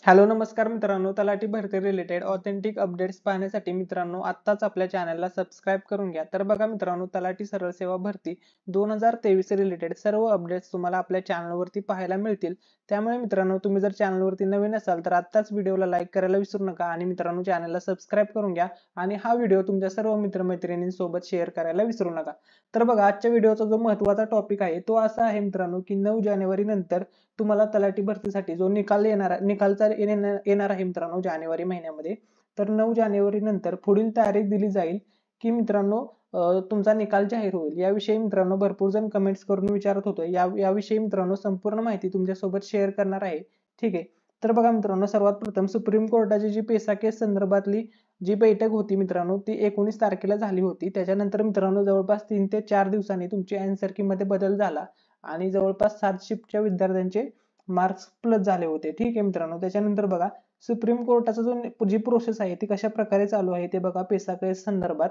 Hello नमस्कार मित्रांनो, तलाठी भरती रिलेटेड ऑथेंटिक अपडेट्स पाहण्यासाठी मित्रांनो आत्ताच आपल्या चॅनलला सबस्क्राईब करून घ्या। तर बघा मित्रांनो, तलाठी सरळ सेवा भरती 2023 रिलेटेड सर्व अपडेट्स तुम्हाला आपल्या चॅनलवरती पाहायला मिळतील। त्यामुळे मित्रांनो, तुम्ही जर चॅनलवरती नवीन असाल तर आत्ताच व्हिडिओला लाईक करायला विसरू नका आणि मित्रांनो चॅनलला सबस्क्राईब करून घ्या आणि हा व्हिडिओ तुमच्या सर्व मित्रमैत्रिणींसोबत शेअर करायला विसरू नका। तर बघा, आजच्या व्हिडिओचा जो महत्त्वाचा टॉपिक आहे तो असा आहे मित्रांनो की 9 जानेवारी नंतर तुम्हाला तलाठी भरतीसाठी जो निकालचा येणार आहे मित्रांनो जानेवारी महिन्यामध्ये। तर 9 जानेवारी नंतर पुढील तारीख दिली जाईल की मित्रांनो तुमचा निकाल जाहीर होईल। याविषयी मित्रांनो भरपूर जण कमेंट्स करून विचारत होते, याविषयी मित्रांनो संपूर्ण माहिती तुमच्यासोबत शेअर करणार आहे। ठीक आहे, तर बघा मित्रांनो, सर्वात प्रथम सुप्रीम कोर्टाची जी पेसा केस संदर्भातली जी बैठक होती मित्रांनो ती 19 तारखेला झाली होती। त्याच्यानंतर मित्रांनो जवळपास 3 ते 4 दिवसांनी तुमची आन्सर की मध्ये बदल झाला आणि जवळपास 7 शिफ्टच्या विद्यार्थ्यांचे मार्क्स प्लस झाले होते। ठीक आहे मित्रांनो, त्याच्यानंतर बघा सुप्रीम कोर्टाचा जी प्रोसेस आहे ती कशा प्रकारे चालू आहे ते बघा पेसा केस संदर्भात।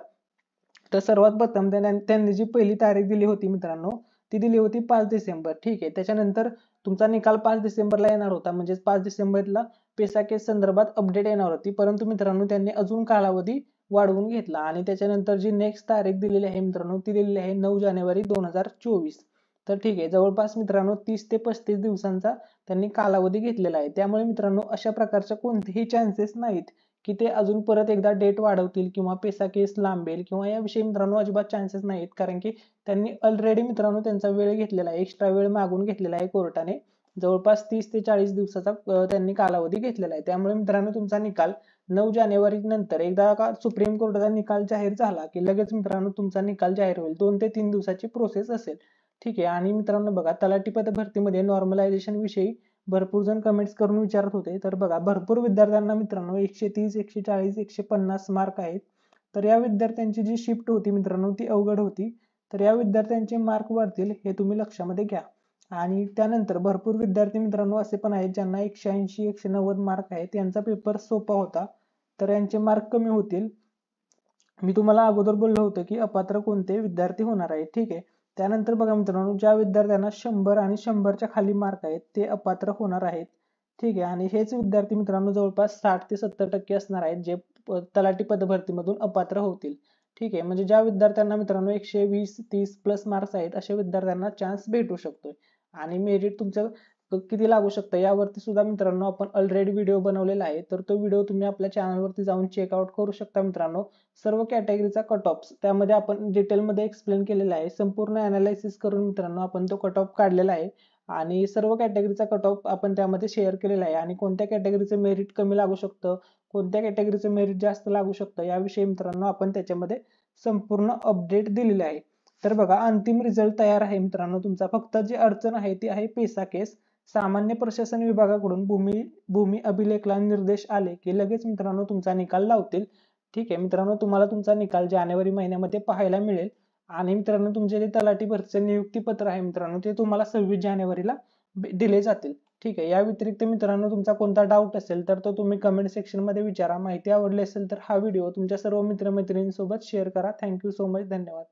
तर सर्वात प्रथम त्यांनी जी पहिली तारीख दिली होती मित्रांनो ती दिली होती 5 डिसेंबर। ठीक आहे, त्याच्यानंतर तुमचा निकाल 5 डिसेंबरला येणार होता, म्हणजे 5 डिसेंबरला पेसा केस संदर्भात अपडेट येणार होती। परंतु मित्रांनो त्यांनी अजून कालावधी वाढवून घेतला आणि त्याच्यानंतर जी नेक्स्ट तारीख दिलेली आहे मित्रांनो ती दिलेली आहे 9 जानेवारी 2024। तर ठीक आहे, जवळपास मित्रांनो 30 ते 35 दिवसांचा त्यांनी कालावधी घेतलेला आहे। त्यामुळे मित्रांनो अशा प्रकारचे कोणतेही चान्सेस नाहीत की ते अजून परत एकदा डेट वाढवतील किंवा पेसा केस लांबेल किंवा याविषयी मित्रांनो अजिबात चान्सेस नाहीत, कारण की त्यांनी ऑलरेडी मित्रांनो त्यांचा वेळ घेतलेला आहे, एक्स्ट्रा वेळ मागून घेतलेला आहे कोर्टाने। जवळपास 30 ते 40 दिवसाचा त्यांनी कालावधी घेतलेला आहे। त्यामुळे मित्रांनो तुमचा निकाल 9 जानेवारी नंतर एकदा का सुप्रीम कोर्टाचा निकाल जाहीर झाला की लगेच मित्रांनो तुमचा निकाल जाहीर होईल। 2 ते 3 दिवसाची प्रोसेस असेल। ठीक आहे, आणि मित्रांनो बघा तलाठी पद भरतीमध्ये नॉर्मलायझेशन विषयी भरपूर जण कमेंट्स करून विचारत होते। तर बघा भरपूर विद्यार्थ्यांना मित्रांनो 130, 140, 150 मार्क आहेत। तर या विद्यार्थ्यांची जी शिफ्ट होती मित्रांनो ती अवघड होती। तर या विद्यार्थ्यांचे मार्क वाढतील हे तुम्ही लक्षामध्ये घ्या। आणि त्यानंतर भरपूर विद्यार्थी मित्रांनो असे पण आहेत ज्यांना 180, 190 मार्क आहेत, यांचा पेपर सोपा होता तर यांचे मार्क कमी होतील। मी तुम्हाला अगोदर बोललो होतो की अपात्र कोणते विद्यार्थी होणार आहेत। ठीक आहे, त्यानंतर बघा मित्रांनो ज्या विद्यार्थ्यांना 100 आणि 100च्या खाली मार्क आहेत ते अपात्र होणार आहेत। ठीक आहे, आणि हेच विद्यार्थी मित्रांनो जवळपास 60 ते 70% असणार आहेत जे तलाठी पदभरतीमधून अपात्र होतील। ठीक आहे, म्हणजे ज्या विद्यार्थ्यांना मित्रांनो 120, 30 प्लस मार्क्स आहेत अशा विद्यार्थ्यांना चान्स भेटू शकतोय आणि मेरिट तुमचं किती लागू शकतं यावरती सुद्धा मित्रांनो आपण ऑलरेडी व्हिडिओ बनवलेला आहे। तर तो व्हिडिओ तुम्ही आपल्या चॅनलवरती जाऊन चेकआउट करू शकता मित्रांनो। सर्व कॅटेगरीचा कट ऑफ त्यामध्ये आपण डिटेलमध्ये एक्सप्लेन केलेला आहे, संपूर्ण अनालिसिस करून मित्रांनो आपण तो कट ऑफ काढलेला आहे आणि सर्व कॅटेगरीचा कट ऑफ आपण त्यामध्ये शेअर केलेला आहे आणि कोणत्या कॅटेगरीचं मेरिट कमी लागू शकतं, कोणत्या कॅटेगरीचं मेरिट जास्त लागू शकतं याविषयी मित्रांनो आपण त्याच्यामध्ये संपूर्ण अपडेट दिलेले आहे। तर बघा अंतिम रिझल्ट तयार आहे मित्रांनो तुमचा, फक्त जी अडचण आहे ती आहे पेसा केस। सामान्य प्रशासन विभागाकडून भूमी अभिलेखला निर्देश आले की लगेच मित्रांनो तुमचा निकाल लावतील। ठीक आहे मित्रांनो, तुम्हाला तुमचा निकाल जानेवारी महिन्यामध्ये पाहायला मिळेल आणि मित्रांनो तुमचे जे तलाठी भरतीचे नियुक्ती पत्र आहे मित्रांनो ते तुम्हाला 26 जानेवारीला दिले जातील। ठीक आहे, या व्यतिरिक्त मित्रांनो तुमचा कोणता डाऊट असेल तर तो तुम्ही कमेंट सेक्शन मध्ये विचारा। माहिती आवडली असेल तर हा व्हिडिओ तुमच्या सर्व मित्रमैत्रिणींसोबत शेअर करा। थँक्यू सो मच, धन्यवाद।